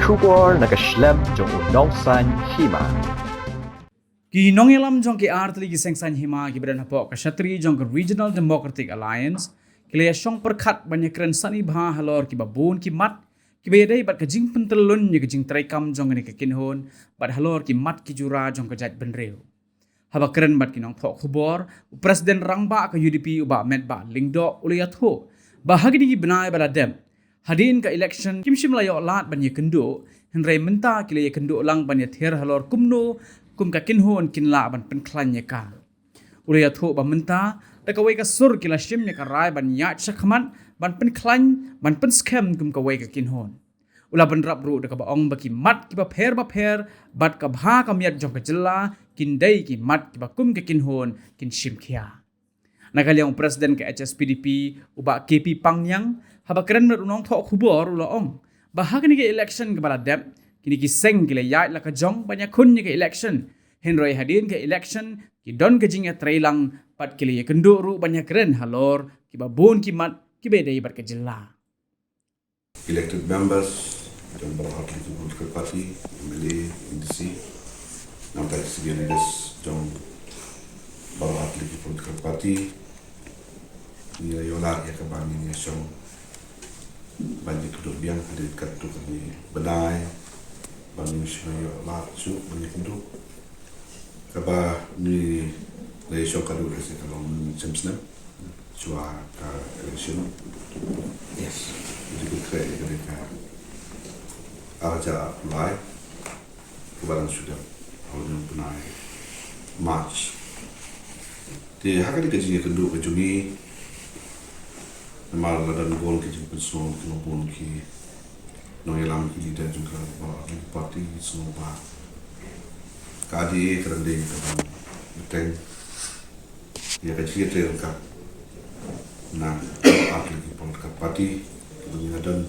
Shubor nakaslem jong unongsan hima. Ki nongelam jong ki artli ki sengsan hima ki badan hapok kashatri jong ki Regional Democratic Alliance ki le shong perkhat banyak keren sani bha halor ki babun ki mat ki bedai bat kajing pentelun ni kajing traikam jong ni kinhon bat halor ki mat ki jura jong kajat benreu. Haba keren bat ki nong phok khubor Presiden rangba ka UDP uba met ba lingdo ulayatho bahagi di benai bala dem hadin ka election kimshim layo lat banyak kendo henry menta ki le kendo lang banyak ther halor kumno kum ka kinhon kinla ban penklanya ka ulayatho ba menta ta ka wei ka sur ki la shim ne ka rai ban ya chakman ban penklan ban pen scam kum ka wei ka kinhon ula ban rap ru da ka ba ong ba ki mat ki ba pher bat ka bha ka miat jong ka jella kin dai ki mat ki ba kum ka kinhon kin shim khia nakaliang presiden ke HSPDP uba KP Pangyang haba keren mer unong thok khubor ula ong bahag ni ke election ke bala dep kini ki seng kile yat la ka jong banyak kun ni ke election henroi hadin ke election ki don ke jing ya trailang pat kile ye kendu ru banyak keren halor ki ba bon ki mat ki be dai bat ke jella elected members dan berhak di political party MLA NDC nampak sebagai leaders jong berhak di political party nilai yola ya kembali ni song banyak kedua biang ada dekat tu kami benai banyak semua yola su banyak itu kaba ni lay song kadu kasi kalau semsna cua ka election yes jadi kaya mereka aja mulai kebaran sudah tahun benai March di hak di kajian kedua kejungi nama dan gol kejung person kenopun ki noyelam ki leader juga parti semua kadi kerende kapan beteng ya kajian terangkat nah akli ki political party kemudian dan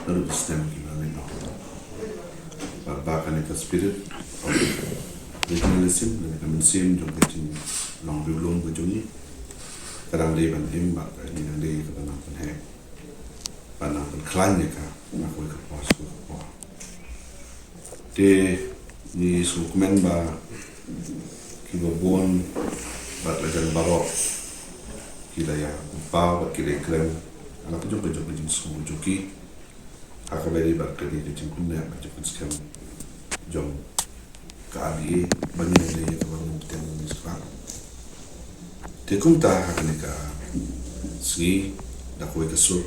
lalu sistem ki mana bahkan itu spirit regionalism dan kemensim juga kecil long belum kejungi kadang dia banding bak ini yang dia kadang penhe panah penklannya kah aku ikut pos de ni sukumen ba kibobon bat lajan barok kila ya upah kila keren anak juga jenis semua joki aku beri bat kali di cingkunya macam sekian jom kali banyak dia kalau mungkin sekarang Tekum ta hakanika sgi da koi kasur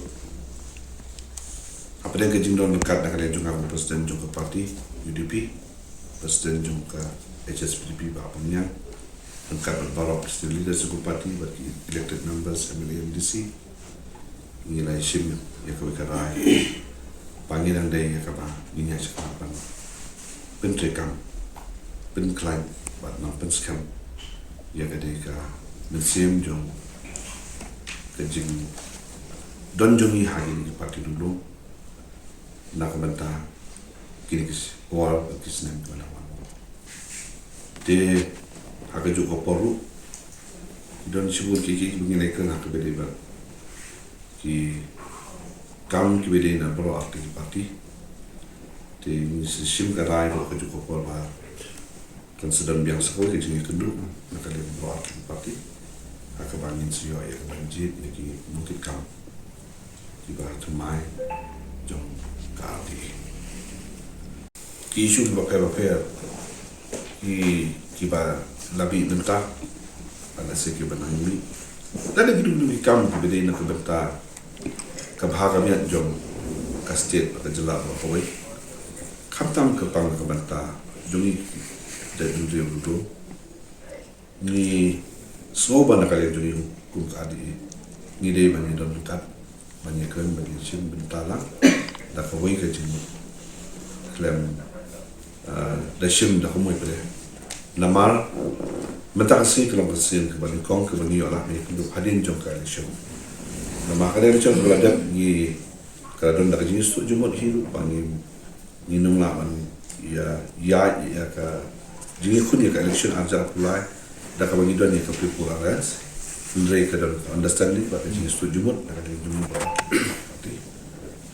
apa dia kejing don dekat nak kalian juga presiden juga parti UDP presiden juga HSPDP ba punya dekat berbalap presiden leader suku parti bagi elected members MLA MDC nilai shim ya koi karai panggilan day ya kaba ninya sekarang pentrekam penklaim bat na penskam ya kadeka mensim jong kejing don jongi hagi di parti dulu nak bantah kini kis wal kis nem kala wan de haga juga poru don sibur kiki mengenai kan hak bede ba ki kam ki bede na pro akti parti de sim karai ko juga poru ba kan sedang biang sekolah kejing kedua nak kalian pro akti parti akabangin siyo ya kabanjit lagi mungkin kam di bawah tumai jom kali isu bapak ki ba labi benta pada segi benang dan lagi dulu kam beda nak benta kabhagamiat jom kastet pada jelak bapak kaptam kepang ke benta jongi dan dulu ni semua banyak kali jadi hukum kadi ni dia banyak dan dekat banyak kan bagi sim bentalang dah kawai ke jenis klaim dah sim dah kumai pada namar mentak sih kalau bersin ke bani kong ke bani olah ni untuk hadin jong kali sim nama kali macam berada ni kalau dah jenis tu jumut hidup bani ni nunglah bani ya ke jenis kun ya ke election ajar pulai dah kawan itu ni ke people alliance mereka dah understanding pada jenis tu jumut dah ada jumut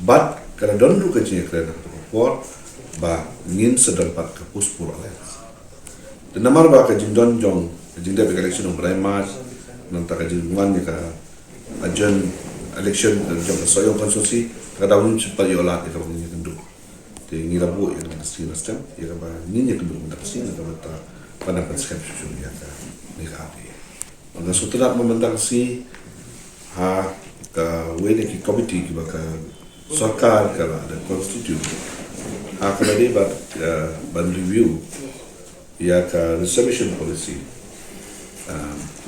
but kalau don lu ke jenis kerana por ba ngin sedang pat ke puspur alliance de namar ba ka jing don jong jing de election of March nanta ka jing wan ni ka ajon election jong soyo konstitusi ka dawun cepat yola ka ngin kendu te ngira bu ya dengan sini nastem ya ba ngin ya kendu mendak sini ka bata pada konsep susu ya ka ni ka api anga sutra memendak si ha ka wene ki committee ki ba ka sarkar ka ada konstitusi ha ka de ba ban review ya ka reservation policy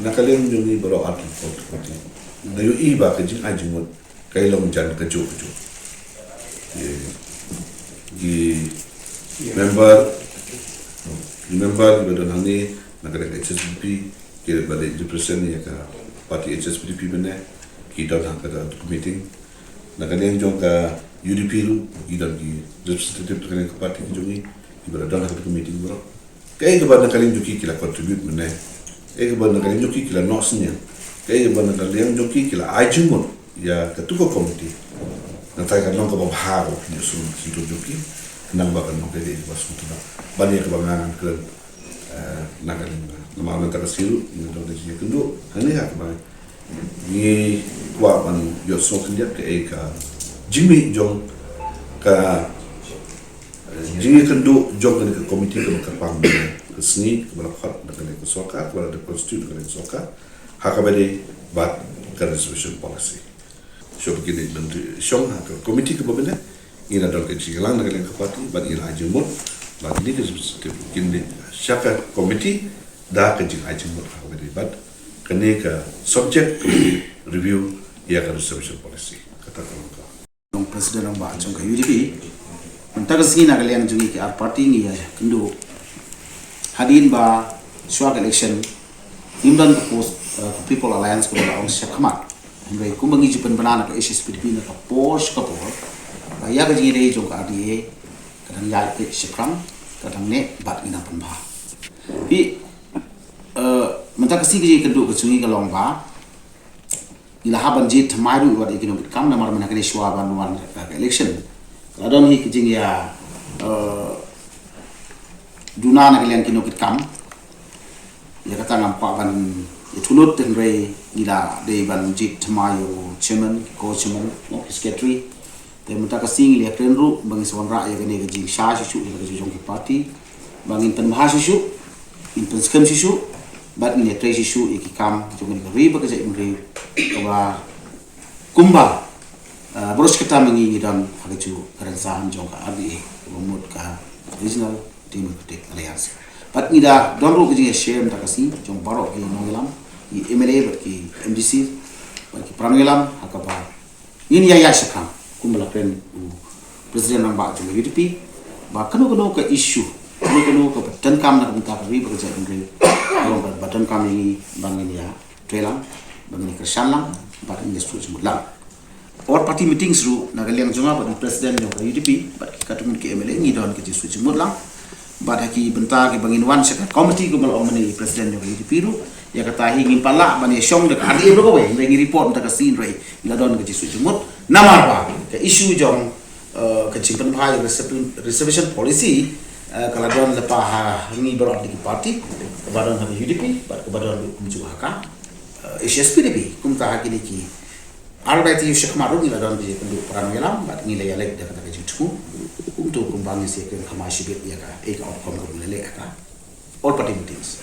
nakaleng yung ibaro article 40 na yung iba ka jing ajing mo kailong dyan ka jo member iba doon hangi nakalang HSPDP kira balik represent ya ka party HSPDP benda kita doon hang ka meeting nakaleng yung ka UDP lu idang di representative nakalang ka party jungi iba doon hang ka meeting bro kaya iba nakalang juki kila contribute benda kaya iba nakalang juki kila nosnya kaya iba nakalang juki kila ajungon ya ketua komite nanti kan nong kebahagiaan nyusun hidup juki nang bakal nong kaya iba sudah banyak kebangangan ke nakalang nama nanti kasiru nong desi kendu hanya hak bay ni kuat man yosok dia ke eka Jimmy Jong ka Jimmy kendu Jong ke komite ke kapang ke seni ke balapat dengan ke soka ke balap konstitusi dengan soka hak abadi bat ke resolution policy so begini menteri Syong ke komite ke benda ina dal ke cilang dengan ke parti bat ina ajemut bat ini ke begini siapa komite dah ke jing ajemut hak abadi bat kene ke subject review ya ke resolution policy kata kalau Dong Presiden Ba Jong ka UDP mentag sini na kalian jungi ke ar party ngi ya kendo hadin ba swag election imdan post People Alliance ko ba ong syakmat ngai kumbangi jupan banana ka HSPDP na ka posh ka por ya ka jingi dei jong ka RDA kadang ya ke syakram kadang ne bat ina pan ba pi mentag sini kendo ka jungi ka long ba ila haban jit thamaru wa economic kam na mar mana kene shwa ban wan election kadon hi kijing ya duna na kalian kino kit kam ya kata ngam pa ban itulut den re ila de ban jit thamayu chairman ko chairman no secretary te muta ka sing le krenru bang swan ra ya kene kijing sha shu ya ka jong ki party bangin pen ha shu in pen skam shu bat ni tre shu ikikam jong ni ri ba ka jai ri ba kumba boros kita mengi dan haju kerensahan jong ka RDA umut ka regional democratic alliance pat nida don ro kiji share mta kasi jong baro e nongelam i MLA bat ki MDC bat ki prangelam hakapa ini ya shakam kumbala pen president nang ba jong UDP ba kanu ka issue kanu ka tan kam na mta ri ba jai ri jong ba tan kam ini bangin ya trelang bangni kersan lang bat ini sesuatu mulang or party meeting seru nagaliang jonga bat presiden yo UDP bat katun ke MLA ngi don ke sesuatu mulang bat haki bentar ke bangin wan seka committee ko mal omani presiden yo UDP ru ya kata hi ngin pala bani syong de RDA ro ko we ngi report ta ka sin rei ila don ke sesuatu mut namar ba ke issue jong ke chimpan bhai reservation policy kala don lepa ha ngi berot di party badon ha UDP bat badon kumju haka HSPDP kumta hakini ki already yushak maru ni ladon biji kundu peran ngelam bat ngile ya lek dapat ka jutku untuk kumbangi se ke kamashi bet ya ka outcome ko lele ka all party meetings